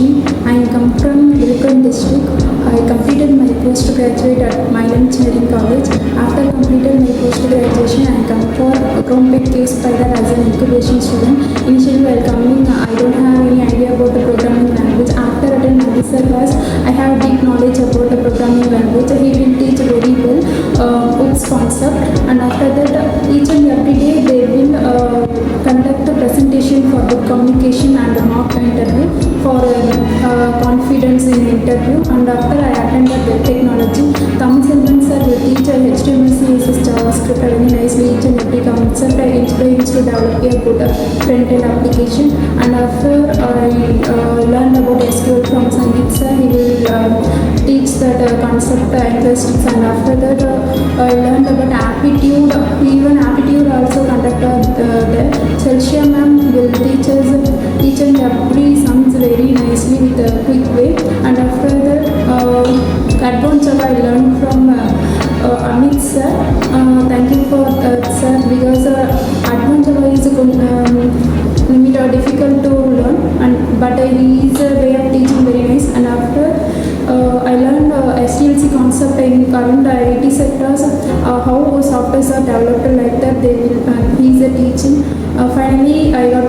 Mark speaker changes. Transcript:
Speaker 1: Lakshmi. I come from Vilkan district. I completed my postgraduate at Mile Engineering College. After completed my post-graduation, I come for Chrompet QSpiders as an incubation student. Initially while coming, I don't have any idea about the programming language. After attending this class, I have deep knowledge about the programming language. He will teach very well OOPS concept, and after that, each and every day they will conduct a presentation for the communication and a mock interview for confidence in interview. And after I attended the technology, Thomas sir will teach HTML, CSS, JavaScript very nicely. Each and every concept I explains to develop a good front-end application. And after I learned about SQL from Sangeet sir, he will teach that concept linguistics. And after that, I learned about aptitude. Even aptitude also conducted there. Celsia ma'am will teach us each and every sums very nicely with a quick way. And after that, advanced Java I learned from Amit sir. Thank you for sir, because advanced Java is difficult to learn, and but his way of teaching very nice. And after I learned SDLC concept in current IT sectors, how softwares are developed like that. They will he is a teaching. Finally, I got